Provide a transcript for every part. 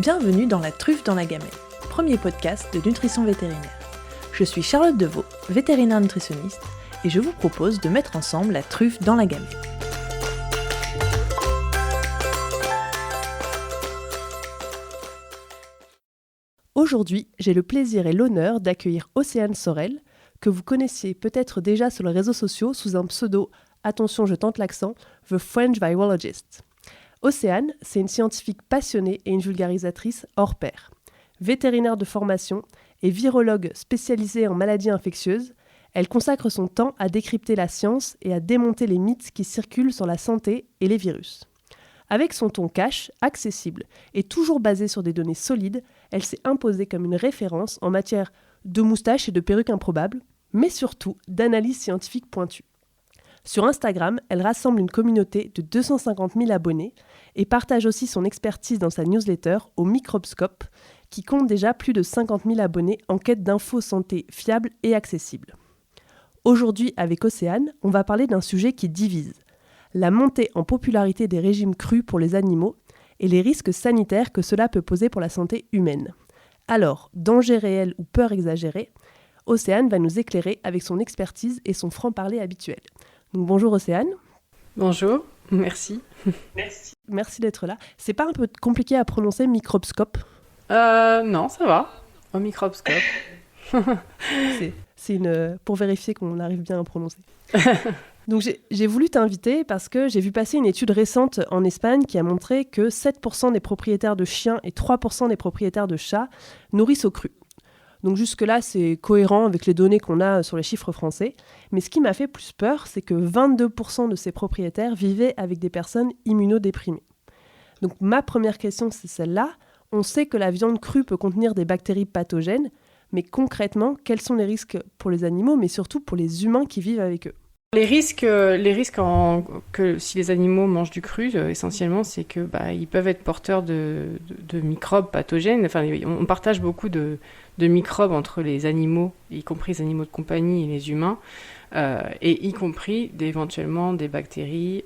Bienvenue dans La Truffe dans la Gamelle, premier podcast de nutrition vétérinaire. Je suis Charlotte Deveau, vétérinaire nutritionniste, et je vous propose de mettre ensemble la truffe dans la gamelle. Aujourd'hui, j'ai le plaisir et l'honneur d'accueillir Océane Sorel, que vous connaissiez peut-être déjà sur les réseaux sociaux sous un pseudo, attention je tente l'accent, The French Virologist. Océane, c'est une scientifique passionnée et une vulgarisatrice hors pair. Vétérinaire de formation et virologue spécialisée en maladies infectieuses, elle consacre son temps à décrypter la science et à démonter les mythes qui circulent sur la santé et les virus. Avec son ton cash, accessible et toujours basé sur des données solides, elle s'est imposée comme une référence en matière de moustaches et de perruques improbables, mais surtout d'analyse scientifique pointue. Sur Instagram, elle rassemble une communauté de 250 000 abonnés et partage aussi son expertise dans sa newsletter au Microbscope, qui compte déjà plus de 50 000 abonnés en quête d'infos santé fiables et accessibles. Aujourd'hui, avec Océane, on va parler d'un sujet qui divise, la montée en popularité des régimes crus pour les animaux et les risques sanitaires que cela peut poser pour la santé humaine. Alors, danger réel ou peur exagérée, Océane va nous éclairer avec son expertise et son franc-parler habituel. Donc bonjour Océane. Bonjour, merci. Merci d'être là. C'est pas un peu compliqué à prononcer Microbscope ? Non, ça va. Au Microbscope. c'est pour vérifier qu'on arrive bien à prononcer. Donc j'ai voulu t'inviter parce que j'ai vu passer une étude récente en Espagne qui a montré que 7% des propriétaires de chiens et 3% des propriétaires de chats nourrissent au cru. Donc jusque-là, c'est cohérent avec les données qu'on a sur les chiffres français. Mais ce qui m'a fait plus peur, c'est que 22% de ces propriétaires vivaient avec des personnes immunodéprimées. Donc ma première question, c'est celle-là. On sait que la viande crue peut contenir des bactéries pathogènes, mais concrètement, quels sont les risques pour les animaux, mais surtout pour les humains qui vivent avec eux ? Les risques que si les animaux mangent du cru, essentiellement, c'est que ils peuvent être porteurs de microbes pathogènes. Enfin, on partage beaucoup de microbes entre les animaux, y compris les animaux de compagnie et les humains, et y compris éventuellement des bactéries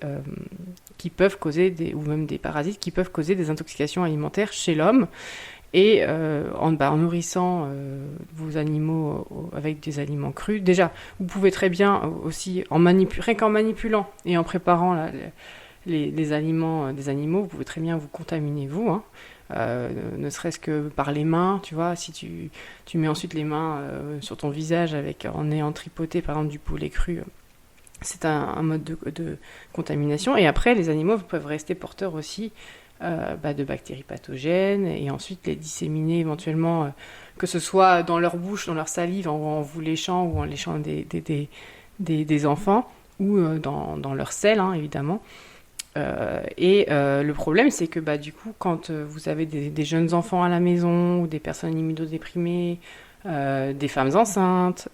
qui peuvent causer ou même des parasites qui peuvent causer des intoxications alimentaires chez l'homme. Et en nourrissant vos animaux avec des aliments crus, déjà, vous pouvez très bien aussi, rien qu'en manipulant et en préparant les aliments des animaux, vous pouvez très bien vous contaminer vous, hein. Ne serait-ce que par les mains, tu vois, si tu mets ensuite les mains sur ton visage en ayant tripoté par exemple du poulet cru, c'est un mode de contamination. Et après, les animaux peuvent rester porteurs aussi de bactéries pathogènes et ensuite les disséminer éventuellement, que ce soit dans leur bouche, dans leur salive, en vous léchant ou en léchant des enfants ou dans leur selle, hein, évidemment. Le problème, c'est que du coup, quand vous avez des jeunes enfants à la maison ou des personnes immunodéprimées, des femmes enceintes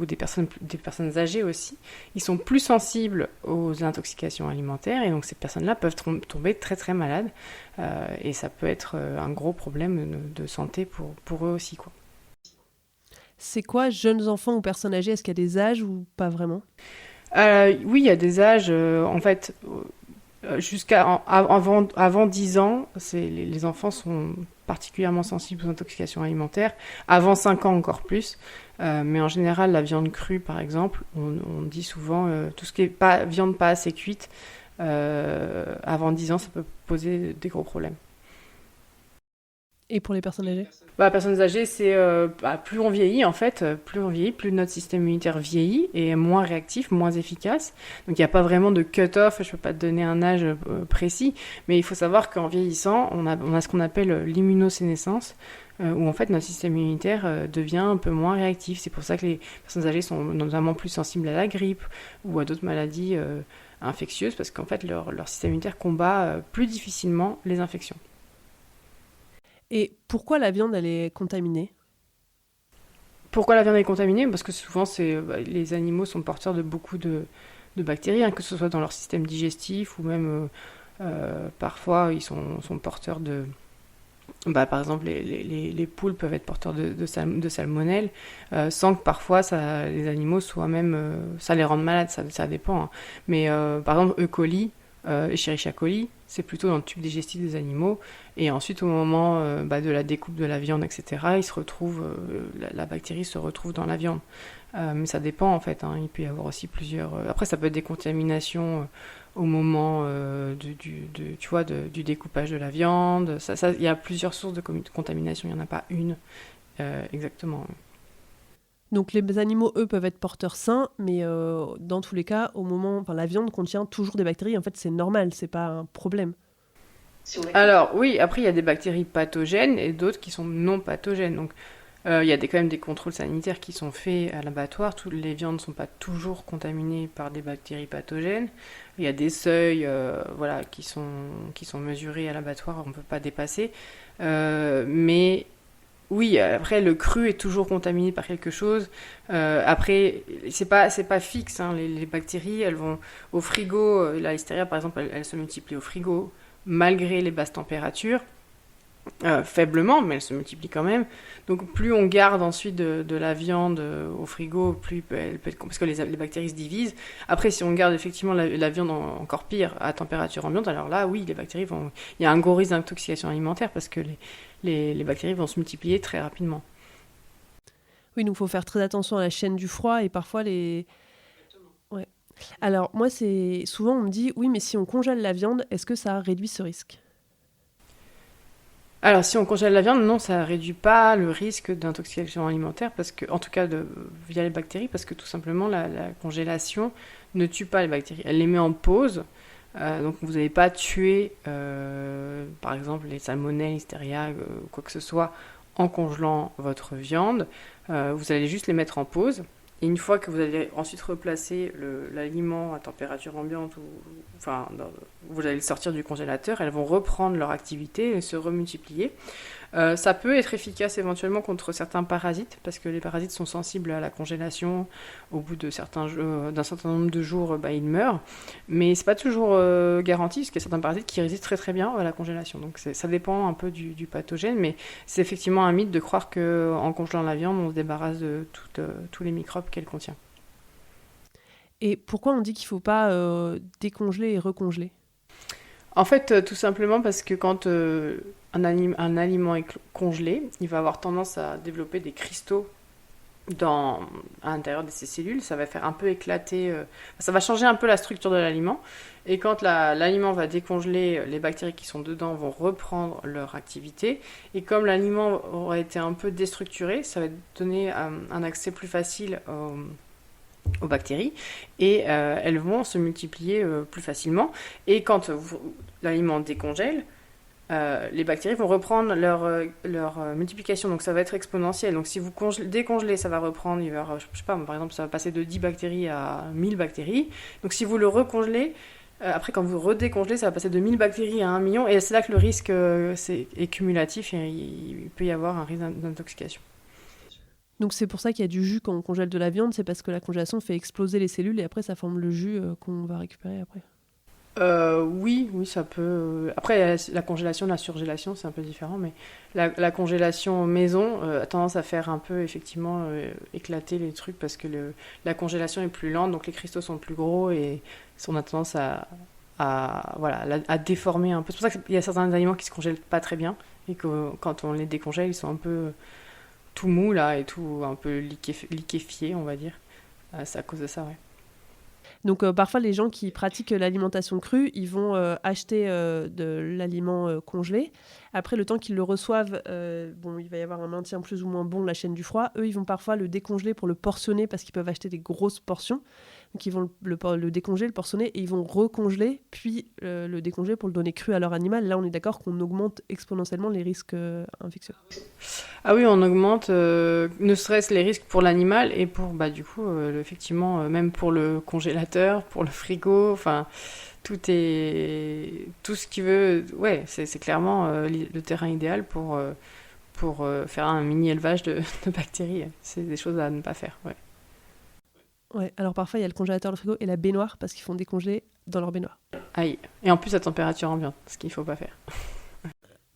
ou des personnes âgées aussi, ils sont plus sensibles aux intoxications alimentaires et donc ces personnes-là peuvent tomber très très malades et ça peut être un gros problème de santé pour eux aussi, quoi. C'est quoi, jeunes enfants ou personnes âgées ? Est-ce qu'il y a des âges ou pas vraiment ? Oui, il y a des âges, en fait, avant 10 ans, les enfants sont particulièrement sensibles aux intoxications alimentaires. Avant 5 ans, encore plus. Mais en général, la viande crue, par exemple, on dit souvent tout ce qui est viande pas assez cuite, avant 10 ans, ça peut poser des gros problèmes. Et pour les personnes âgées ? Personnes âgées, c'est plus on vieillit, en fait, plus notre système immunitaire vieillit et est moins réactif, moins efficace. Donc il n'y a pas vraiment de cut-off, je ne peux pas te donner un âge précis, mais il faut savoir qu'en vieillissant, on a ce qu'on appelle l'immunosénescence, où en fait notre système immunitaire devient un peu moins réactif. C'est pour ça que les personnes âgées sont notamment plus sensibles à la grippe ou à d'autres maladies infectieuses, parce qu'en fait leur système immunitaire combat plus difficilement les infections. Et pourquoi la viande, elle est contaminée ? Pourquoi la viande est contaminée ? Parce que souvent, les animaux sont porteurs de beaucoup de bactéries, hein, que ce soit dans leur système digestif ou même parfois ils sont porteurs de... par exemple, les poules peuvent être porteurs de salmonelle, sans que parfois les animaux soient même... ça les rende malades, ça dépend. Hein. Mais par exemple, E. coli, Escherichia coli, c'est plutôt dans le tube digestif des animaux. Et ensuite, au moment de la découpe de la viande, etc., la bactérie se retrouve dans la viande. Mais ça dépend en fait, hein. Il peut y avoir aussi plusieurs. Après, ça peut être des contaminations au moment du découpage de la viande. Il y a plusieurs sources de contamination, il n'y en a pas une exactement. Donc les animaux, eux, peuvent être porteurs sains, mais dans tous les cas, la viande contient toujours des bactéries. En fait, c'est normal, c'est pas un problème. Alors oui, après il y a des bactéries pathogènes et d'autres qui sont non pathogènes. Donc il y a quand même des contrôles sanitaires qui sont faits à l'abattoir. Toutes les viandes ne sont pas toujours contaminées par des bactéries pathogènes. Il y a des seuils qui sont mesurés à l'abattoir, on ne peut pas dépasser. Mais oui, après le cru est toujours contaminé par quelque chose. Après, c'est pas fixe, hein. Les bactéries, elles vont au frigo. La Listeria, par exemple, elle se multiplie au frigo malgré les basses températures. Faiblement, mais elle se multiplie quand même. Donc plus on garde ensuite de la viande au frigo, plus elle peut être... Parce que les bactéries se divisent. Après, si on garde effectivement la viande encore pire à température ambiante, alors là, oui, les bactéries vont... Il y a un gros risque d'intoxication alimentaire parce que les bactéries vont se multiplier très rapidement. Oui, donc il faut faire très attention à la chaîne du froid et parfois les... Ouais. Alors moi, souvent on me dit, oui, mais si on congèle la viande, est-ce que ça réduit ce risque ? Alors, si on congèle la viande, non, ça réduit pas le risque d'intoxication alimentaire, parce que, en tout cas via les bactéries, parce que tout simplement, la congélation ne tue pas les bactéries. Elle les met en pause, donc vous n'allez pas tuer, par exemple, les salmonelles, listeria, quoi que ce soit, en congelant votre viande. Vous allez juste les mettre en pause. Et une fois que vous allez ensuite replacer l'aliment à température ambiante, vous allez le sortir du congélateur, elles vont reprendre leur activité et se remultiplier. Ça peut être efficace éventuellement contre certains parasites, parce que les parasites sont sensibles à la congélation. Au bout d'un certain nombre de jours, ils meurent. Mais c'est pas toujours garanti, parce qu'il y a certains parasites qui résistent très très bien à la congélation. Donc ça dépend un peu du pathogène, mais c'est effectivement un mythe de croire qu'en congelant la viande, on se débarrasse de tous les microbes qu'elle contient. Et pourquoi on dit qu'il ne faut pas décongeler et recongeler ? En fait, tout simplement parce que quand un aliment est congelé, il va avoir tendance à développer des cristaux à l'intérieur de ses cellules. Ça va faire un peu éclater, ça va changer un peu la structure de l'aliment. Et quand l'aliment va décongeler, les bactéries qui sont dedans vont reprendre leur activité. Et comme l'aliment aura été un peu déstructuré, ça va donner un accès plus facile aux bactéries, et elles vont se multiplier plus facilement. Et quand l'aliment décongèle, les bactéries vont reprendre leur multiplication, donc ça va être exponentiel. Donc si vous décongelez, ça va reprendre, je sais pas, par exemple, ça va passer de 10 bactéries à 1000 bactéries. Donc si vous le recongelez, après quand vous redécongelez, ça va passer de 1000 bactéries à 1 million, et c'est là que le risque est cumulatif, et il peut y avoir un risque d'intoxication. Donc c'est pour ça qu'il y a du jus quand on congèle de la viande, c'est parce que la congélation fait exploser les cellules et après ça forme le jus qu'on va récupérer après. Oui, ça peut. Après, la congélation, la surgélation, c'est un peu différent, mais la congélation maison a tendance à faire un peu effectivement éclater les trucs parce que la congélation est plus lente, donc les cristaux sont plus gros et on a tendance à déformer un peu. C'est pour ça qu'il y a certains aliments qui se congèlent pas très bien et que quand on les décongèle, ils sont un peu tout mou là et tout un peu liquéfié, on va dire. C'est à cause de ça, ouais. Donc parfois les gens qui pratiquent l'alimentation crue, ils vont acheter de l'aliment congelé. Après le temps qu'ils le reçoivent, il va y avoir un maintien plus ou moins bon de la chaîne du froid. Eux, ils vont parfois le décongeler pour le portionner parce qu'ils peuvent acheter des grosses portions. Donc ils vont le décongeler, le portionner et ils vont recongeler, puis le décongeler pour le donner cru à leur animal. Là, on est d'accord qu'on augmente exponentiellement les risques infectieux. Ah oui, on augmente ne serait-ce les risques pour l'animal et pour, effectivement, même pour le congélateur, pour le frigo, enfin, tout ce qui veut... Ouais, c'est clairement le terrain idéal pour faire un mini-élevage de bactéries. C'est des choses à ne pas faire, ouais. Ouais, alors parfois il y a le congélateur, le frigo et la baignoire parce qu'ils font décongeler dans leur baignoire. Aïe. Et en plus à température ambiante, ce qu'il ne faut pas faire.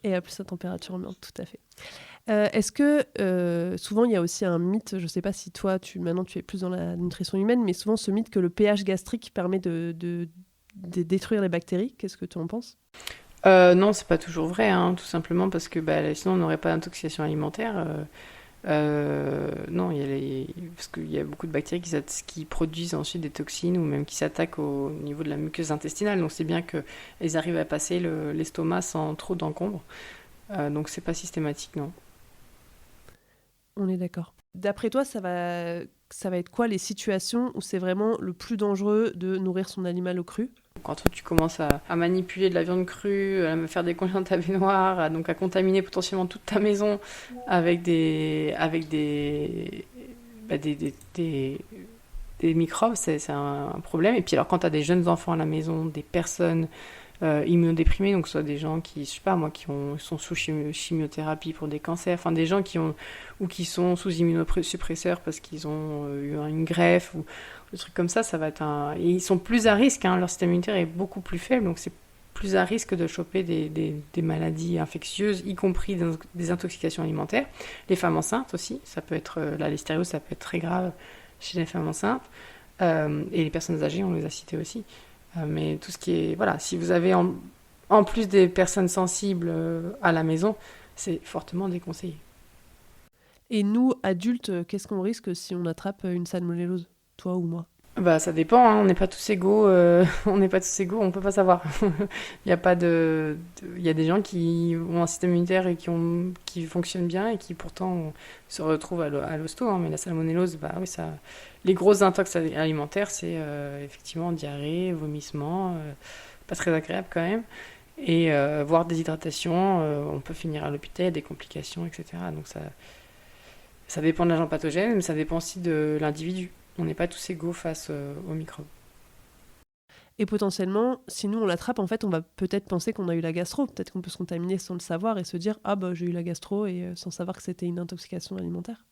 Et à plus à température ambiante, tout à fait. Est-ce que souvent il y a aussi un mythe, je ne sais pas si toi maintenant tu es plus dans la nutrition humaine, mais souvent ce mythe que le pH gastrique permet de détruire les bactéries. Qu'est-ce que tu en penses? Non, c'est pas toujours vrai, hein, tout simplement parce que sinon on n'aurait pas d'intoxication alimentaire. Non, parce qu'il y a beaucoup de bactéries qui produisent ensuite des toxines ou même qui s'attaquent au niveau de la muqueuse intestinale. Donc c'est bien qu'elles arrivent à passer l'estomac sans trop d'encombre. Donc c'est pas systématique, non. On est d'accord. D'après toi, ça va être quoi les situations où c'est vraiment le plus dangereux de nourrir son animal au cru? Quand tu commences à manipuler de la viande crue, à me faire des congés dans ta baignoire, à contaminer potentiellement toute ta maison avec des microbes, c'est un problème. Et puis alors quand tu as des jeunes enfants à la maison, des personnes immunodéprimés, donc soit des gens qui, je sais pas moi, sont sous chimiothérapie pour des cancers, enfin des gens qui sont sous immunosuppresseurs parce qu'ils ont eu une greffe ou des trucs comme ça va être et ils sont plus à risque, hein, leur système immunitaire est beaucoup plus faible, donc c'est plus à risque de choper des maladies infectieuses, y compris des intoxications alimentaires. Les femmes enceintes aussi, ça peut être, la listériose, ça peut être très grave chez les femmes enceintes, et les personnes âgées, on les a citées aussi. Mais tout ce qui est... Voilà, si vous avez en plus des personnes sensibles à la maison, c'est fortement déconseillé. Et nous, adultes, qu'est-ce qu'on risque si on attrape une salmonellose, toi ou moi? Ça dépend, hein, on n'est pas tous égaux, on peut pas savoir. Il y a il y a des gens qui ont un système immunitaire et qui fonctionnent bien et qui pourtant se retrouvent à l'hosto, hein, mais la salmonellose, oui, ça... Les grosses intox alimentaires, c'est effectivement diarrhée, vomissement, pas très agréable quand même, et voire déshydratation, on peut finir à l'hôpital, des complications, etc. Donc ça dépend de l'agent pathogène, mais ça dépend aussi de l'individu. On n'est pas tous égaux face aux microbes. Et potentiellement, si nous on l'attrape, en fait, on va peut-être penser qu'on a eu la gastro. Peut-être qu'on peut se contaminer sans le savoir et se dire « Ah j'ai eu la gastro » et sans savoir que c'était une intoxication alimentaire.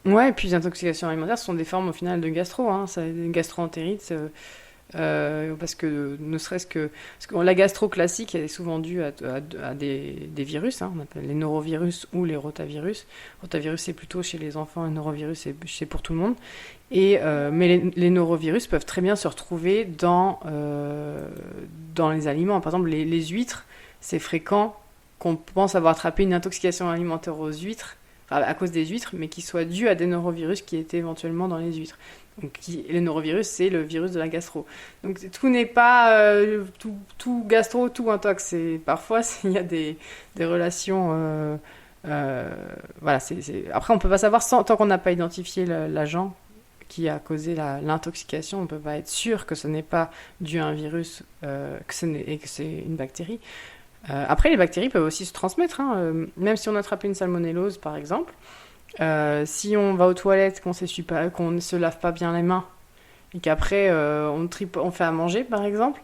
Ouais, et puis les intoxications alimentaires sont des formes au final de gastro, hein. Ça, une gastro-entérite, parce que ne serait-ce que... Parce que la gastro classique, elle est souvent due à des virus, hein, on appelle les norovirus ou les rotavirus. Rotavirus, c'est plutôt chez les enfants, et norovirus, c'est pour tout le monde. Mais les norovirus peuvent très bien se retrouver dans les aliments. Par exemple, les huîtres, c'est fréquent qu'on pense avoir attrapé une intoxication alimentaire aux huîtres, à cause des huîtres, mais qui soit due à des norovirus qui étaient éventuellement dans les huîtres. Donc, les norovirus, c'est le virus de la gastro. Donc, tout n'est pas tout gastro, tout intox. Parfois, il y a des relations... voilà, Après, on ne peut pas savoir tant qu'on n'a pas identifié l'agent qui a causé l'intoxication, on ne peut pas être sûr que ce n'est pas dû à un virus et que c'est une bactérie. Après, les bactéries peuvent aussi se transmettre, hein, même si on attrape une salmonellose, par exemple. Si on va aux toilettes, qu'on ne se lave pas bien les mains, et qu'après on fait à manger, par exemple,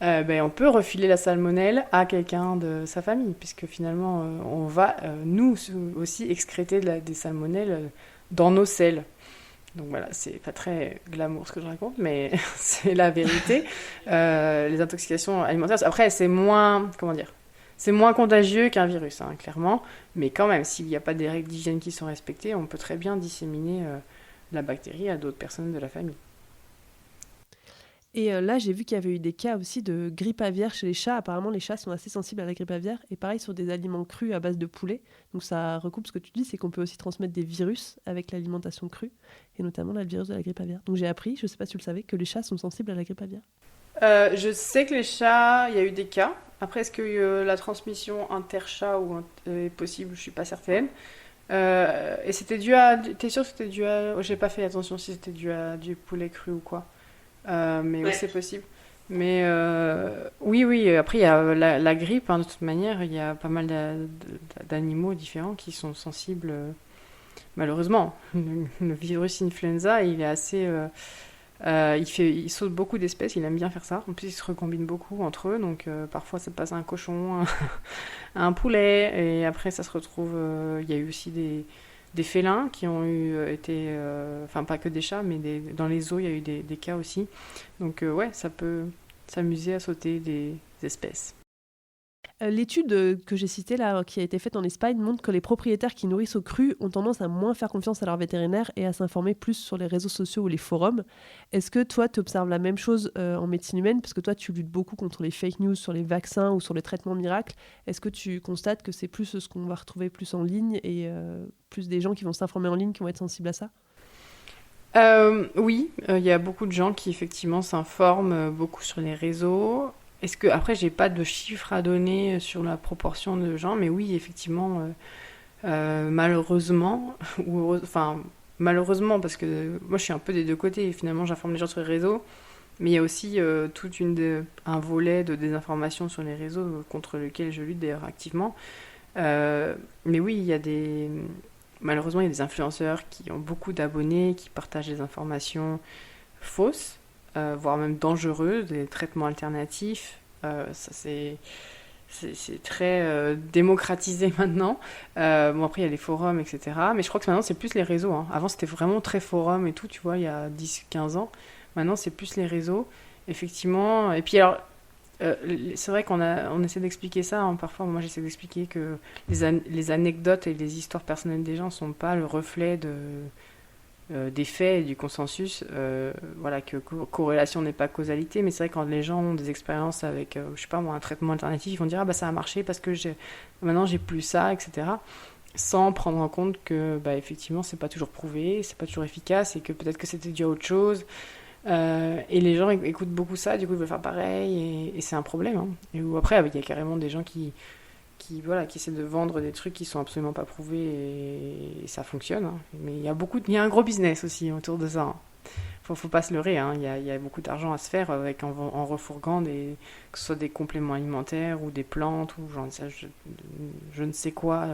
on peut refiler la salmonelle à quelqu'un de sa famille, puisque finalement, on va, nous aussi, excréter des salmonelles dans nos selles. Donc voilà, c'est pas très glamour ce que je raconte, mais c'est la vérité. Les intoxications alimentaires, après, c'est moins contagieux qu'un virus, hein, clairement. Mais quand même, s'il n'y a pas des règles d'hygiène qui sont respectées, on peut très bien disséminer la bactérie à d'autres personnes de la famille. Et là, j'ai vu qu'il y avait eu des cas aussi de grippe aviaire chez les chats. Apparemment, les chats sont assez sensibles à la grippe aviaire. Et pareil, sur des aliments crus à base de poulet. Donc ça recoupe ce que tu dis, c'est qu'on peut aussi transmettre des virus avec l'alimentation crue. Et notamment le virus de la grippe aviaire. Donc j'ai appris, je ne sais pas si tu le savais, que les chats sont sensibles à la grippe aviaire. Je sais que les chats, il y a eu des cas. Après, est-ce que la transmission inter-chat est possible? Je ne suis pas certaine. Et c'était dû à... T'es sûre que c'était dû à... J'ai pas fait attention si c'était dû à du poulet cru ou quoi. Mais oui, c'est possible. Mais oui, après il y a la grippe, hein, de toute manière, il y a pas mal d'animaux différents qui sont sensibles, malheureusement. Le virus influenza, il est assez... il saute beaucoup d'espèces, il aime bien faire ça. En plus, ils se recombinent beaucoup entre eux, donc parfois ça passe à un cochon, à un poulet, et après ça se retrouve... Il y a eu aussi des félins qui ont été... Enfin, pas que des chats, mais dans les zoos, il y a eu des cas aussi. Donc, ouais, ça peut s'amuser à sauter des espèces. L'étude que j'ai citée là, qui a été faite en Espagne, montre que les propriétaires qui nourrissent au cru ont tendance à moins faire confiance à leur vétérinaire et à s'informer plus sur les réseaux sociaux ou les forums. Est-ce que toi, tu observes la même chose en médecine humaine? Parce que toi, tu luttes beaucoup contre les fake news sur les vaccins ou sur les traitements miracles. Est-ce que tu constates que c'est plus ce qu'on va retrouver plus en ligne et plus des gens qui vont s'informer en ligne qui vont être sensibles à ça? Oui, il y a beaucoup de gens qui effectivement s'informent beaucoup sur les réseaux. Est-ce que après j'ai pas de chiffres à donner sur la proportion de gens, mais oui effectivement malheureusement enfin malheureusement parce que moi je suis un peu des deux côtés. Finalement j'informe les gens sur les réseaux, mais il y a aussi un volet de désinformation sur les réseaux contre lequel je lutte d'ailleurs activement. Mais oui malheureusement il y a des influenceurs qui ont beaucoup d'abonnés, qui partagent des informations fausses, voire même dangereux, des traitements alternatifs. Ça, c'est très démocratisé maintenant. Bon, après, il y a les forums, etc. Mais je crois que maintenant, c'est plus les réseaux. Hein. Avant, c'était vraiment très forum et tout, tu vois, il y a 10-15 ans. Maintenant, c'est plus les réseaux, effectivement. Et puis, alors, c'est vrai on essaie d'expliquer ça. Hein. Parfois, moi, j'essaie d'expliquer que les anecdotes et les histoires personnelles des gens ne sont pas le reflet des faits et du consensus, voilà, que corrélation n'est pas causalité, mais c'est vrai que quand les gens ont des expériences avec, je sais pas moi, un traitement alternatif, ils vont dire ah bah ça a marché parce que maintenant j'ai plus ça, etc. Sans prendre en compte que bah effectivement c'est pas toujours prouvé, c'est pas toujours efficace et que peut-être que c'était dû à autre chose. Et les gens écoutent beaucoup ça, du coup ils veulent faire pareil et c'est un problème. Hein. Et où après il y a carrément des gens qui essaient de vendre des trucs qui sont absolument pas prouvés et ça fonctionne. Hein. Mais il y a un gros business aussi autour de ça. Hein. Faut pas se leurrer. Hein. Il y a beaucoup d'argent à se faire en refourguant que ce soit des compléments alimentaires ou des plantes ou je ne sais quoi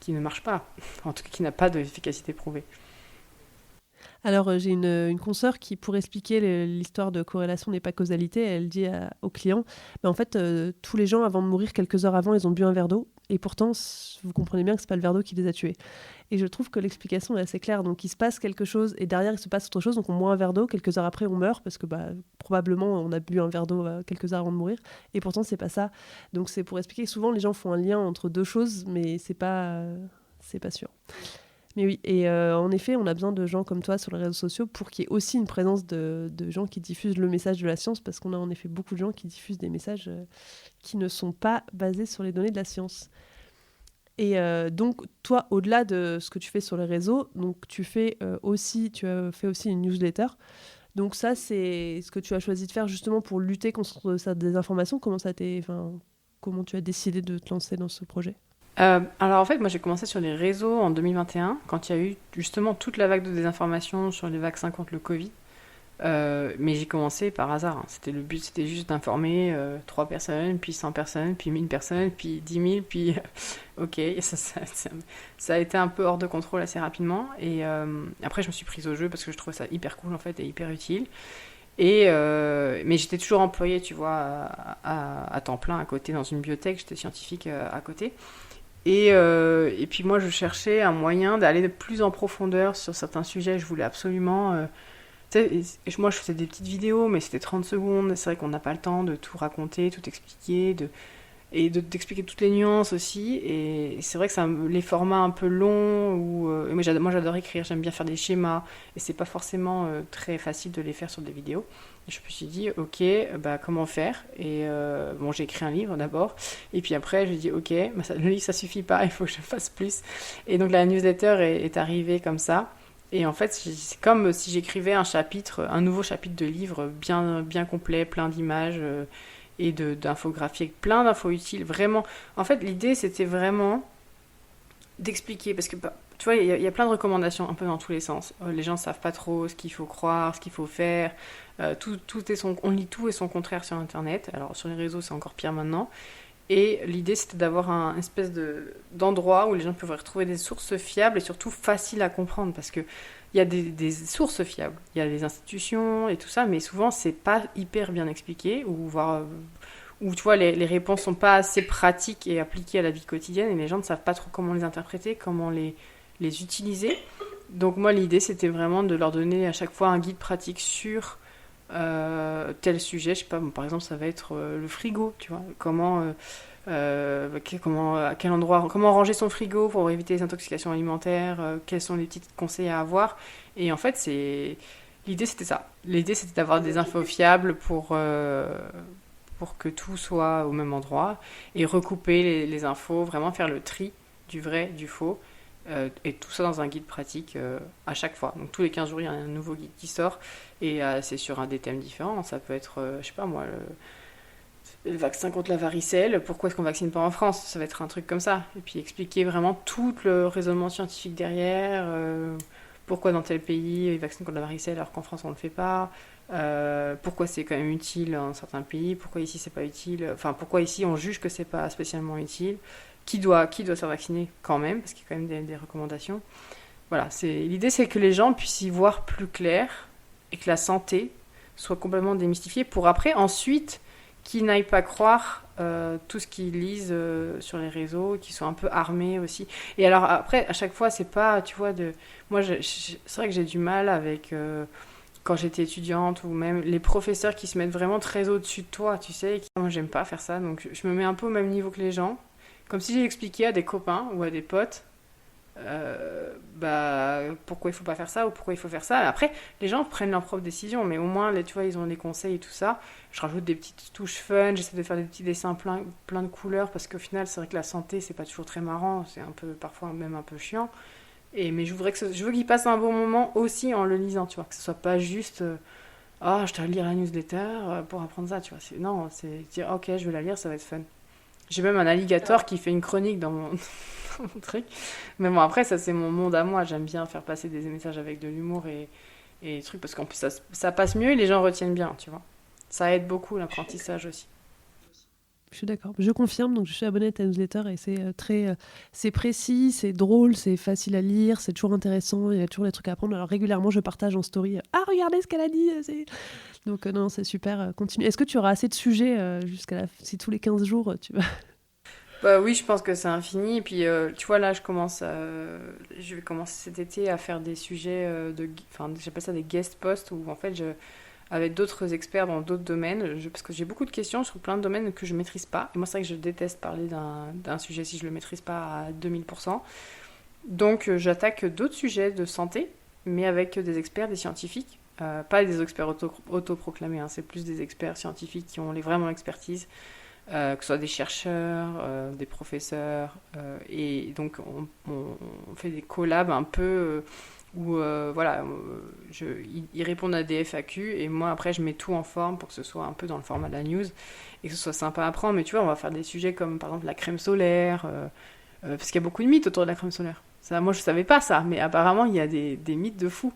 qui ne marche pas. En tout cas, qui n'a pas d'efficacité prouvée. Alors, j'ai une consoeur qui, pour expliquer l'histoire de corrélation n'est pas causalité, elle dit aux clients, en fait, tous les gens, avant de mourir, quelques heures avant, ils ont bu un verre d'eau. Et pourtant, vous comprenez bien que c'est pas le verre d'eau qui les a tués. Et je trouve que l'explication est assez claire. Donc, il se passe quelque chose et derrière, il se passe autre chose. Donc, on boit un verre d'eau. Quelques heures après, on meurt parce que probablement, on a bu un verre d'eau quelques heures avant de mourir. Et pourtant, c'est pas ça. Donc, c'est pour expliquer que souvent, les gens font un lien entre deux choses, mais c'est pas sûr. Mais oui, et en effet, on a besoin de gens comme toi sur les réseaux sociaux pour qu'il y ait aussi une présence de gens qui diffusent le message de la science, parce qu'on a en effet beaucoup de gens qui diffusent des messages qui ne sont pas basés sur les données de la science. Et donc, toi, au-delà de ce que tu fais sur les réseaux, donc tu as fait aussi une newsletter. Donc ça, c'est ce que tu as choisi de faire justement pour lutter contre cette désinformation. Comment tu as décidé de te lancer dans ce projet ? Alors en fait, moi j'ai commencé sur les réseaux en 2021, quand il y a eu justement toute la vague de désinformation sur les vaccins contre le Covid. Mais j'ai commencé par hasard. Hein. Le but, c'était juste d'informer 3 personnes, puis 100 personnes, puis 1000 personnes, puis 10 000, puis ok. Ça a été un peu hors de contrôle assez rapidement. Et après, je me suis prise au jeu parce que je trouvais ça hyper cool en fait et hyper utile. Mais j'étais toujours employée, tu vois, à temps plein à côté dans une biotech. J'étais scientifique à côté. Et puis moi, je cherchais un moyen d'aller de plus en profondeur sur certains sujets. Je voulais absolument... moi, je faisais des petites vidéos, mais c'était 30 secondes. C'est vrai qu'on n'a pas le temps de tout raconter, tout expliquer, d'expliquer toutes les nuances aussi. Et c'est vrai que les formats un peu longs, moi j'adore écrire, j'aime bien faire des schémas, et c'est pas forcément très facile de les faire sur des vidéos. Et je me suis dit, ok, comment faire ? Et j'ai écrit un livre d'abord, et puis après je me dis, ok, le livre ça suffit pas, il faut que je fasse plus. Et donc la newsletter est arrivée comme ça. Et en fait, c'est comme si j'écrivais un nouveau chapitre de livre bien, bien complet, plein d'images et d'infographies avec plein d'infos utiles. Vraiment, en fait, l'idée, c'était vraiment d'expliquer, parce que tu vois, il y a plein de recommandations un peu dans tous les sens. Les gens ne savent pas trop ce qu'il faut croire, ce qu'il faut faire. On lit tout et son contraire sur Internet. Alors, sur les réseaux, c'est encore pire maintenant. Et l'idée, c'était d'avoir un espèce d'endroit où les gens pouvaient retrouver des sources fiables et surtout faciles à comprendre. Parce qu'il y a des sources fiables, il y a les institutions et tout ça, mais souvent, c'est pas hyper bien expliqué. Ou tu vois, les réponses sont pas assez pratiques et appliquées à la vie quotidienne. Et les gens ne savent pas trop comment les interpréter, comment les utiliser. Donc moi, l'idée, c'était vraiment de leur donner à chaque fois un guide pratique sur tel sujet, je sais pas, bon, par exemple, ça va être le frigo, tu vois. À quel endroit, comment ranger son frigo pour éviter les intoxications alimentaires, quels sont les petits conseils à avoir. Et en fait, l'idée c'était ça. L'idée c'était d'avoir des infos fiables pour que tout soit au même endroit et recouper les infos, vraiment faire le tri du vrai, du faux. Et tout ça dans un guide pratique à chaque fois. Donc tous les 15 jours, il y a un nouveau guide qui sort et c'est sur un des thèmes différents. Ça peut être, je sais pas moi, le vaccin contre la varicelle, pourquoi est-ce qu'on vaccine pas en France? Ça va être un truc comme ça. Et puis expliquer vraiment tout le raisonnement scientifique derrière, pourquoi dans tel pays ils vaccinent contre la varicelle alors qu'en France on le fait pas, pourquoi c'est quand même utile dans certains pays, pourquoi ici c'est pas utile, enfin pourquoi ici on juge que c'est pas spécialement utile, qui doit se faire vacciner quand même, parce qu'il y a quand même des recommandations. Voilà, l'idée c'est que les gens puissent y voir plus clair et que la santé soit complètement démystifiée pour après, ensuite, qu'ils n'aillent pas croire tout ce qu'ils lisent sur les réseaux, qu'ils soient un peu armés aussi. Et alors après, à chaque fois, c'est pas, tu vois, moi, c'est vrai que j'ai du mal avec quand j'étais étudiante ou même les professeurs qui se mettent vraiment très au-dessus de toi, tu sais. Moi, j'aime pas faire ça, donc je me mets un peu au même niveau que les gens, comme si j'expliquais à des copains ou à des potes pourquoi il faut pas faire ça ou pourquoi il faut faire ça. Après, les gens prennent leurs propres décisions, mais au moins, tu vois, ils ont des conseils et tout ça. Je rajoute des petites touches fun, j'essaie de faire des petits dessins plein de couleurs, parce qu'au final, c'est vrai que la santé, c'est pas toujours très marrant, c'est un peu, parfois même un peu chiant. Mais je veux qu'ils passent un bon moment aussi en le lisant, tu vois, que ce soit pas juste je dois lire la newsletter pour apprendre ça, tu vois. Non, c'est dire ok, je vais la lire, ça va être fun. J'ai même un alligator qui fait une chronique dans mon, dans mon truc. Mais bon, après, ça, c'est mon monde à moi. J'aime bien faire passer des messages avec de l'humour et des trucs, parce qu'en plus, ça passe mieux et les gens retiennent bien, tu vois. Ça aide beaucoup l'apprentissage aussi. Je suis d'accord. Je confirme, donc je suis abonnée à ta newsletter et c'est précis, c'est drôle, c'est facile à lire, c'est toujours intéressant, il y a toujours des trucs à apprendre. Alors régulièrement, je partage en story. Ah, regardez ce qu'elle a dit. Donc non, c'est super. Continue. Est-ce que tu auras assez de sujets si tous les 15 jours, tu vas... Bah oui, je pense que c'est infini. Et puis, tu vois, là, je vais commencer cet été à faire des sujets enfin, j'appelle ça des guest posts où en fait, avec d'autres experts dans d'autres domaines, parce que j'ai beaucoup de questions sur plein de domaines que je maîtrise pas. Et moi, c'est vrai que je déteste parler d'un sujet si je le maîtrise pas à 2000%. Donc, j'attaque d'autres sujets de santé, mais avec des experts, des scientifiques. Pas des experts autoproclamés, hein, c'est plus des experts scientifiques qui ont vraiment l'expertise, que ce soit des chercheurs, des professeurs. Et donc, on fait des collabs un peu où voilà, ils répondent à des FAQ et moi après je mets tout en forme pour que ce soit un peu dans le format de la news et que ce soit sympa à apprendre. Mais tu vois, on va faire des sujets comme par exemple la crème solaire, parce qu'il y a beaucoup de mythes autour de la crème solaire. Ça, moi je savais pas ça, mais apparemment il y a des mythes de fous.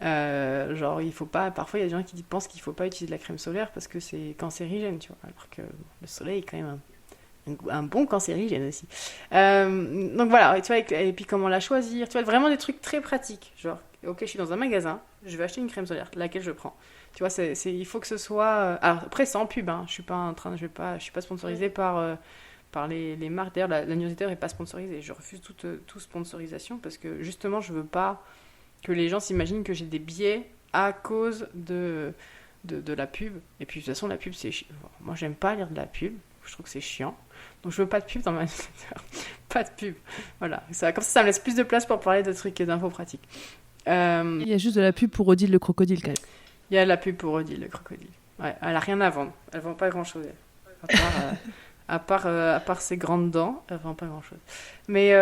Genre il faut pas, parfois il y a des gens qui pensent qu'il faut pas utiliser de la crème solaire parce que c'est cancérigène, tu vois, alors que le soleil est quand même un bon cancérigène aussi. Donc voilà, tu vois, et puis comment la choisir, tu vois, vraiment des trucs très pratiques. Genre, ok, je suis dans un magasin, je vais acheter une crème solaire, laquelle je prends. Tu vois, il faut que ce soit. Alors après, sans pub, hein, je suis pas je suis pas sponsorisée par les marques. D'ailleurs, la newsletter est pas sponsorisée. Je refuse toute sponsorisation parce que justement, je veux pas que les gens s'imaginent que j'ai des biais à cause de la pub. Et puis de toute façon, la pub, c'est moi, j'aime pas lire de la pub. Je trouve que c'est chiant. Donc je veux pas de pub dans ma newsletter. Pas de pub. Voilà. Comme ça me laisse plus de place pour parler de trucs et d'infos pratiques. Il y a juste de la pub pour Odile le crocodile quand même. Il y a la pub pour Odile le crocodile. Ouais, elle a rien à vendre. Elle vend pas grand chose. À part ses grandes dents, elle vend pas grand chose. Mais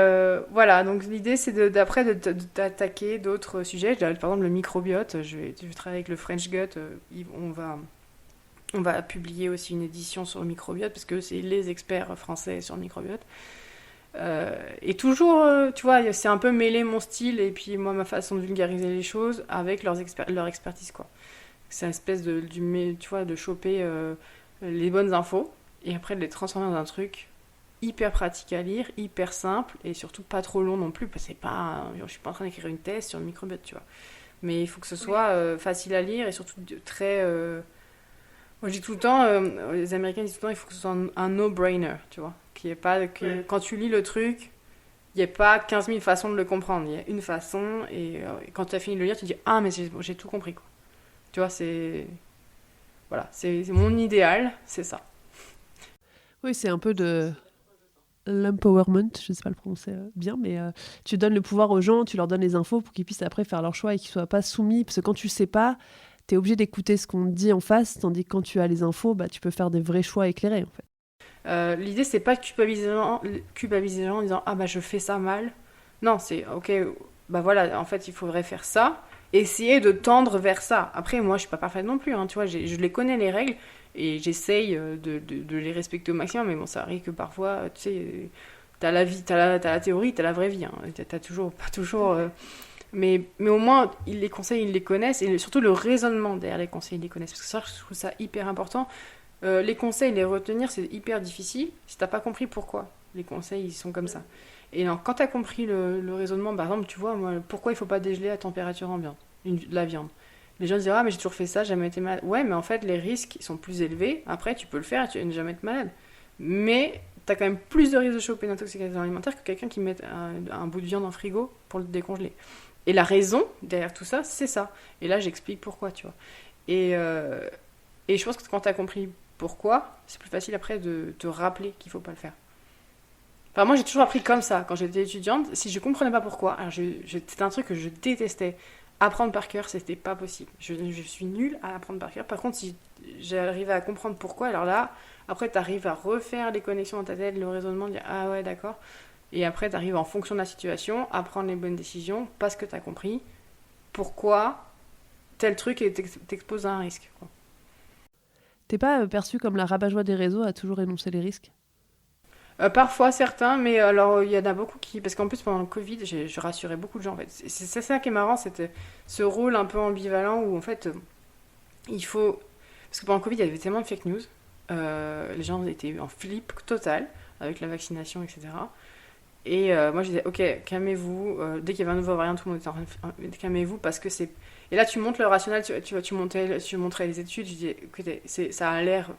voilà, donc l'idée c'est d'après d'attaquer d'autres sujets. Par exemple le microbiote, je vais travailler avec le French Gut. On va publier aussi une édition sur le microbiote parce que c'est les experts français sur le microbiote. Et toujours, tu vois, c'est un peu mêler mon style et puis moi ma façon de vulgariser les choses avec leur expertise, quoi. C'est une espèce tu vois, de choper les bonnes infos et après de les transformer dans un truc hyper pratique à lire, hyper simple et surtout pas trop long non plus parce que je suis pas en train d'écrire une thèse sur le microbiote, tu vois. Mais il faut que ce soit facile à lire et surtout très... Moi je dis tout le temps, les Américains disent tout le temps, il faut que ce soit un no-brainer, tu vois. Quand tu lis le truc, il n'y a pas 15 000 façons de le comprendre. Il y a une façon et quand tu as fini de le lire, tu dis ah mais j'ai tout compris, quoi. Tu vois, c'est Voilà, c'est mon idéal, c'est ça. Oui, c'est un peu de l'empowerment, je ne sais pas le prononcer bien, mais tu donnes le pouvoir aux gens, tu leur donnes les infos pour qu'ils puissent après faire leur choix et qu'ils ne soient pas soumis. Parce que quand tu ne sais pas, tu es obligé d'écouter ce qu'on te dit en face, tandis que quand tu as les infos, tu peux faire des vrais choix éclairés en fait. L'idée, c'est pas de culpabiliser les gens en disant ah bah je fais ça mal. Non, c'est ok, bah voilà, en fait il faudrait faire ça, essayer de tendre vers ça. Après, moi je suis pas parfaite non plus, hein, tu vois, je les connais les règles et j'essaye de les respecter au maximum, mais bon, ça arrive que parfois, tu sais, t'as la vie, t'as la théorie, t'as la vraie vie, hein, t'as toujours, pas toujours. Mais au moins, les conseils, ils les connaissent, et surtout le raisonnement derrière les conseils, ils les connaissent. Parce que ça, je trouve ça hyper important. Les conseils, les retenir, c'est hyper difficile si t'as pas compris pourquoi les conseils, ils sont comme ça. Et alors, quand t'as compris le raisonnement, par exemple, tu vois, moi, pourquoi il faut pas dégeler à température ambiante la viande. Les gens disent, ah, mais j'ai toujours fait ça, j'ai jamais été malade. Ouais, mais en fait, les risques ils sont plus élevés. Après, tu peux le faire et tu vas ne jamais être malade. Mais t'as quand même plus de risques de choper une intoxication alimentaire que quelqu'un qui met un bout de viande en frigo pour le décongeler. Et la raison derrière tout ça, c'est ça. Et là, j'explique pourquoi, tu vois. Et je pense que quand t'as compris pourquoi, c'est plus facile après de te rappeler qu'il faut pas le faire. Enfin, moi, j'ai toujours appris comme ça. Quand j'étais étudiante, si je comprenais pas pourquoi, alors c'était un truc que je détestais. Apprendre par cœur, c'était pas possible. Je suis nulle à apprendre par cœur. Par contre, si j'arrivais à comprendre pourquoi, alors là, après, t'arrives à refaire les connexions dans ta tête, le raisonnement, dire ah ouais, d'accord. Et après, t'arrives en fonction de la situation à prendre les bonnes décisions parce que t'as compris pourquoi tel truc t'expose à un risque, quoi. T'es pas perçu comme la rabat-joie des réseaux à toujours énoncer les risques? Parfois certains, mais alors il y en a beaucoup qui... Parce qu'en plus pendant le Covid, je rassurais beaucoup de gens en fait. C'est ça qui est marrant, c'était ce rôle un peu ambivalent où en fait il faut... Parce que pendant le Covid, il y avait tellement de fake news, les gens étaient en flip total avec la vaccination, etc. Et moi je disais, ok, calmez-vous, dès qu'il y avait un nouveau variant, tout le monde était en train de... Calmez-vous parce que c'est... Et là tu montres le rationnel, tu montrais les études, je disais, écoutez, ça a l'air...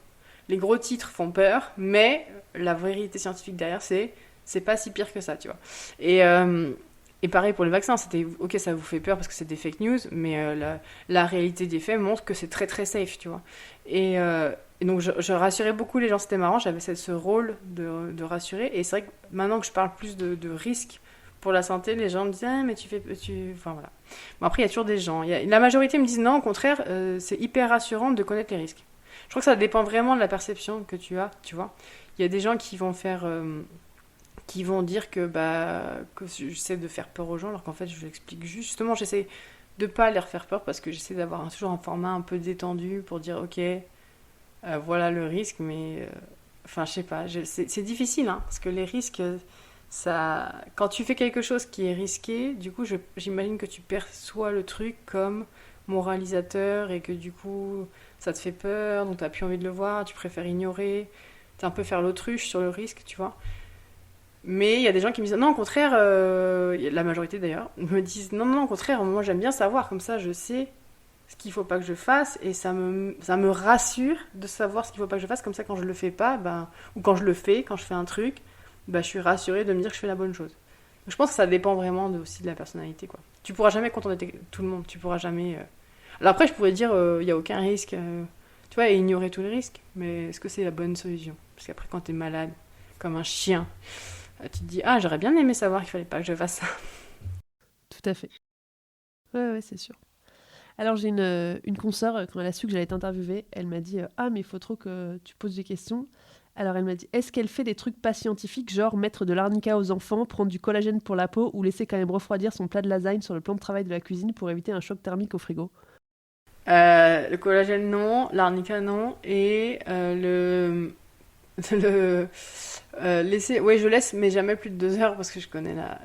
Les gros titres font peur, mais la vérité scientifique derrière, c'est pas si pire que ça, tu vois. Et pareil pour les vaccins, c'était ok, ça vous fait peur parce que c'est des fake news, mais la réalité des faits montre que c'est très très safe, tu vois. Et donc je rassurais beaucoup les gens, c'était marrant, j'avais ce rôle de rassurer. Et c'est vrai que maintenant que je parle plus de risques pour la santé, les gens me disent ah, mais enfin voilà. Bon, après il y a toujours des gens, la majorité me disent non, au contraire, c'est hyper rassurant de connaître les risques. Je crois que ça dépend vraiment de la perception que tu as, tu vois. Il y a des gens qui vont qui vont dire que j'essaie de faire peur aux gens, alors qu'en fait, je l'explique juste. Justement, j'essaie de pas leur faire peur parce que j'essaie d'avoir toujours un format un peu détendu pour dire, ok, voilà le risque, mais enfin, je sais pas, c'est difficile, hein, parce que les risques, ça, quand tu fais quelque chose qui est risqué, du coup, j'imagine que tu perçois le truc comme moralisateur et que du coup ça te fait peur, donc t'as plus envie de le voir, tu préfères ignorer, t'es un peu faire l'autruche sur le risque, tu vois. Mais il y a des gens qui me disent non, au contraire, la majorité d'ailleurs, me disent non, au contraire, moi j'aime bien savoir, comme ça je sais ce qu'il faut pas que je fasse et ça me rassure de savoir ce qu'il faut pas que je fasse, comme ça quand je le fais pas, ou quand je le fais, quand je fais un truc, je suis rassurée de me dire que je fais la bonne chose. Donc, je pense que ça dépend vraiment aussi de la personnalité, quoi. Tu pourras jamais contenter tout le monde, tu pourras jamais. Alors après, je pourrais dire, il n'y a aucun risque, tu vois, et ignorer tous les risques. Mais est-ce que c'est la bonne solution? Parce qu'après, quand t'es malade, comme un chien, tu te dis, ah, j'aurais bien aimé savoir qu'il fallait pas que je fasse ça. Tout à fait. Ouais, c'est sûr. Alors j'ai une consoeur, quand elle a su que j'allais t'interviewer, elle m'a dit ah mais il faut trop que tu poses des questions. Alors elle m'a dit est-ce qu'elle fait des trucs pas scientifiques, genre mettre de l'arnica aux enfants, prendre du collagène pour la peau ou laisser quand même refroidir son plat de lasagne sur le plan de travail de la cuisine pour éviter un choc thermique au frigo? Le collagène non, l'arnica non, et le laisser, ouais, je laisse, mais jamais plus de 2 heures parce que je connais la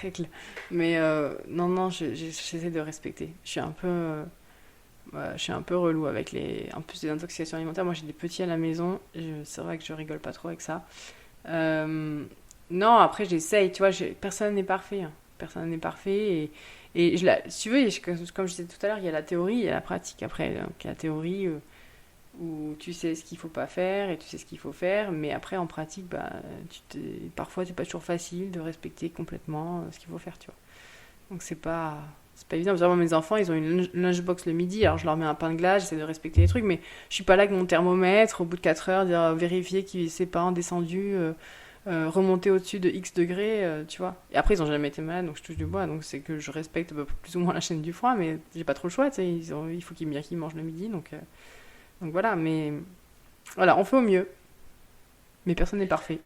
règle. Mais non, j'essaie de respecter. Je suis un peu relou avec en plus des intoxications alimentaires. Moi, j'ai des petits à la maison. C'est vrai que je rigole pas trop avec ça. Non, après, j'essaye. Tu vois, personne n'est parfait, hein. Personne n'est parfait. Et si tu veux, comme je disais tout à l'heure, il y a la théorie, il y a la pratique. Après, donc, il y a la théorie où tu sais ce qu'il faut pas faire et tu sais ce qu'il faut faire. Mais après, en pratique, parfois, c'est pas toujours facile de respecter complètement ce qu'il faut faire, tu vois. Donc, c'est pas C'est pas évident. Moi, mes enfants, ils ont une lunchbox le midi, alors je leur mets un pain de glace, j'essaie de respecter les trucs, mais je suis pas là avec mon thermomètre, au bout de 4 heures, vérifier qu'il s'est pas descendu, remonter au-dessus de X degrés, tu vois. Et après, ils ont jamais été malades, donc je touche du bois, donc c'est que je respecte plus ou moins la chaîne du froid, mais j'ai pas trop le choix, tu sais, il faut bien qu'ils mangent le midi, donc voilà, mais voilà, on fait au mieux, mais personne n'est parfait.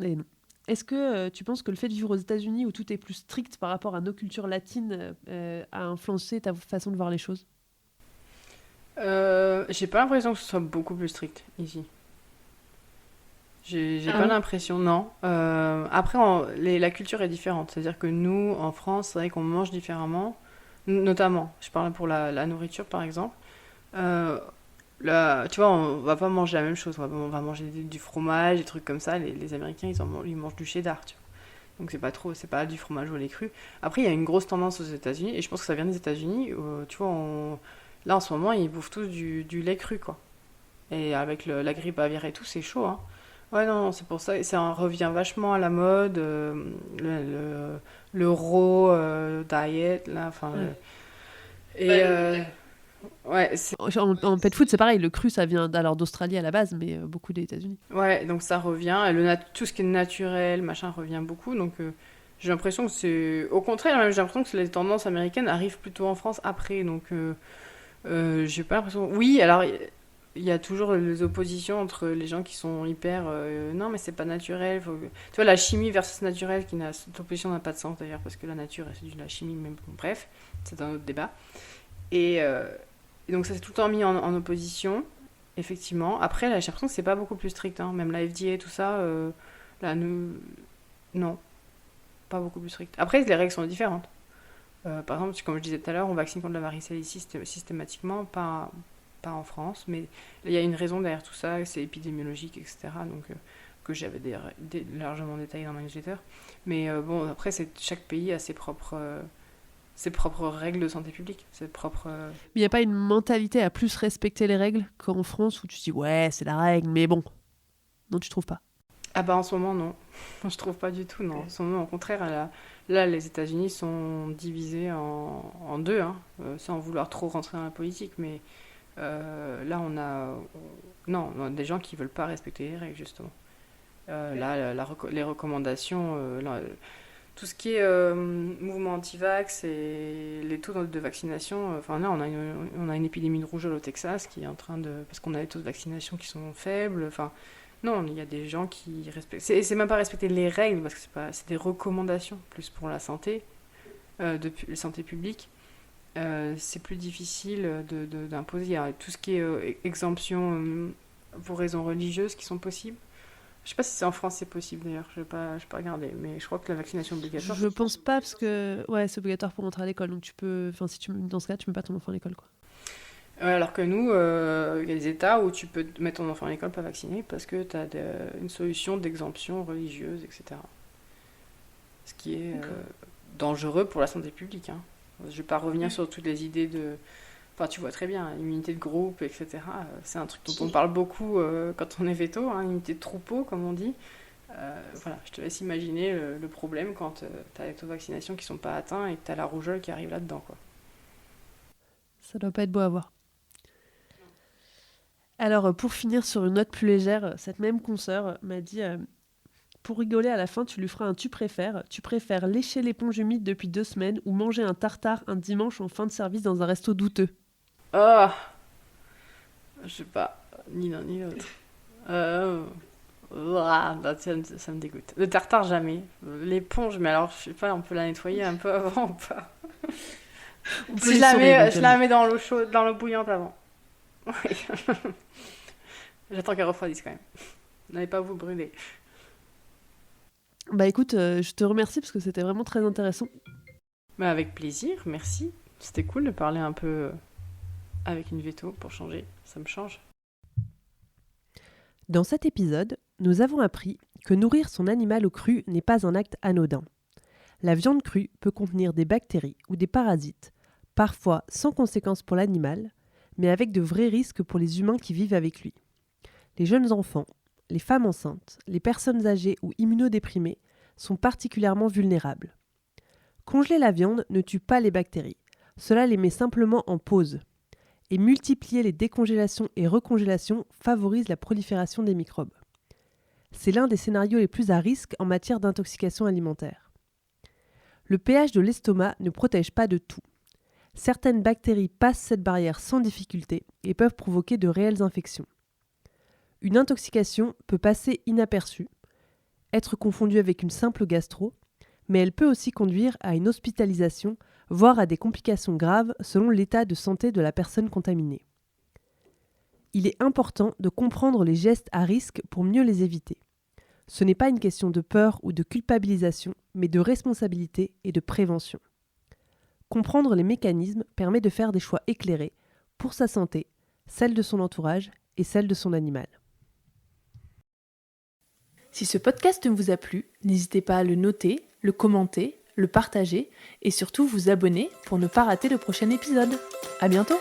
Et non. Est-ce que tu penses que le fait de vivre aux États-Unis où tout est plus strict par rapport à nos cultures latines a influencé ta façon de voir les choses? J'ai pas l'impression que ce soit beaucoup plus strict ici. J'ai pas l'impression, non. Après, la culture est différente. C'est-à-dire que nous, en France, c'est vrai qu'on mange différemment. Notamment, je parle pour la nourriture, par exemple. Euh, Tu vois, on va pas manger la même chose. On va manger du fromage, des trucs comme ça. Les Américains, ils mangent du cheddar, tu vois. Donc c'est pas du fromage au lait cru. Après, il y a une grosse tendance aux États-Unis, et je pense que ça vient des États-Unis. Tu vois, là en ce moment, ils bouffent tous du lait cru, quoi. Et avec la grippe aviaire et tout, c'est chaud, hein. Ouais, non, c'est pour ça. Ça revient vachement à la mode, le raw diet, là. Enfin, et ouais, En pet food, c'est pareil. Le cru, ça vient alors d'Australie à la base, mais beaucoup des États-Unis. ouais, donc ça revient. Tout ce qui est naturel, machin, revient beaucoup. Donc j'ai l'impression que c'est. Au contraire, même, j'ai l'impression que les tendances américaines arrivent plutôt en France après. Donc j'ai pas l'impression. Oui, alors il y a toujours les oppositions entre les gens qui sont hyper. Non, mais c'est pas naturel. Tu vois, la chimie versus naturel, cette opposition n'a pas de sens d'ailleurs, parce que la nature, c'est de la chimie, même. Bon, bref, c'est un autre débat. Et, donc ça s'est tout le temps mis en opposition. Effectivement. Après, là, j'ai l'impression que c'est pas beaucoup plus strict, hein. Même la FDA, tout ça, là, non, pas beaucoup plus strict. Après, les règles sont différentes. Par exemple, comme je disais tout à l'heure, on vaccine contre la varicelle ici systématiquement, pas en France, mais il y a une raison derrière tout ça, c'est épidémiologique, etc. Donc, que j'avais largement détaillé dans ma newsletter. Mais bon, après, chaque pays a ses propres règles de santé publique, ses propres. Mais il n'y a pas une mentalité à plus respecter les règles qu'en France où tu te dis ouais, c'est la règle, mais bon. Non, tu trouves pas? Ah bah en ce moment, non. Je trouve pas du tout, non. En ce moment, au contraire, là, les États-Unis sont divisés en deux, hein, sans vouloir trop rentrer dans la politique, mais là, non, on a des gens qui veulent pas respecter les règles, justement. Là, les recommandations, tout ce qui est mouvement anti-vax et les taux de vaccination, enfin là, on a une épidémie de rougeole au Texas qui est en train de. Parce qu'on a des taux de vaccination qui sont faibles, enfin. Non, il y a des gens qui respectent. C'est même pas respecter les règles, parce que c'est des recommandations, plus pour la santé, la santé publique. C'est plus difficile d'imposer. Il y a tout ce qui est exemption pour raisons religieuses qui sont possibles. Je sais pas si c'est en France c'est possible d'ailleurs, je n'ai pas regardé, mais je crois que la vaccination obligatoire. Je pense pas, parce que ouais, c'est obligatoire pour entrer à l'école, donc tu peux. Enfin, dans ce cas, tu mets pas ton enfant à l'école, quoi. Alors que nous, il y a des États où tu peux mettre ton enfant à l'école pas vacciné parce que tu as une solution d'exemption religieuse, etc. Ce qui est dangereux pour la santé publique, hein. Je vais pas revenir sur toutes les idées de. Enfin, tu vois très bien, immunité de groupe, etc. C'est un truc dont on parle beaucoup quand on est véto, hein, immunité de troupeau, comme on dit. Voilà, je te laisse imaginer le problème quand tu as les taux de vaccination qui sont pas atteints et que tu as la rougeole qui arrive là-dedans, quoi. Ça doit pas être beau à voir. Alors, pour finir sur une note plus légère, cette même consoeur m'a dit pour rigoler à la fin, tu lui feras un tu préfères. Tu préfères lécher l'éponge humide depuis 2 semaines ou manger un tartare un dimanche en fin de service dans un resto douteux? Oh, je sais pas, ni l'un ni l'autre. Ça me dégoûte. Le tartare, jamais. L'éponge, mais alors, je sais pas, on peut la nettoyer un peu avant ou pas? Si je la mets dans l'eau chaude, dans l'eau bouillante avant. Oui. J'attends qu'elle refroidisse quand même. N'allez pas vous brûler. Bah écoute, je te remercie parce que c'était vraiment très intéressant. Bah avec plaisir, merci. C'était cool de parler un peu avec une veto pour changer. Ça me change. Dans cet épisode, nous avons appris que nourrir son animal au cru n'est pas un acte anodin. La viande crue peut contenir des bactéries ou des parasites, parfois sans conséquence pour l'animal, mais avec de vrais risques pour les humains qui vivent avec lui. Les jeunes enfants, les femmes enceintes, les personnes âgées ou immunodéprimées sont particulièrement vulnérables. Congeler la viande ne tue pas les bactéries, cela les met simplement en pause. Et multiplier les décongélations et recongélations favorise la prolifération des microbes. C'est l'un des scénarios les plus à risque en matière d'intoxication alimentaire. Le pH de l'estomac ne protège pas de tout. Certaines bactéries passent cette barrière sans difficulté et peuvent provoquer de réelles infections. Une intoxication peut passer inaperçue, être confondue avec une simple gastro, mais elle peut aussi conduire à une hospitalisation, voire à des complications graves selon l'état de santé de la personne contaminée. Il est important de comprendre les gestes à risque pour mieux les éviter. Ce n'est pas une question de peur ou de culpabilisation, mais de responsabilité et de prévention. Comprendre les mécanismes permet de faire des choix éclairés pour sa santé, celle de son entourage et celle de son animal. Si ce podcast vous a plu, n'hésitez pas à le noter, le commenter, le partager et surtout vous abonner pour ne pas rater le prochain épisode. À bientôt!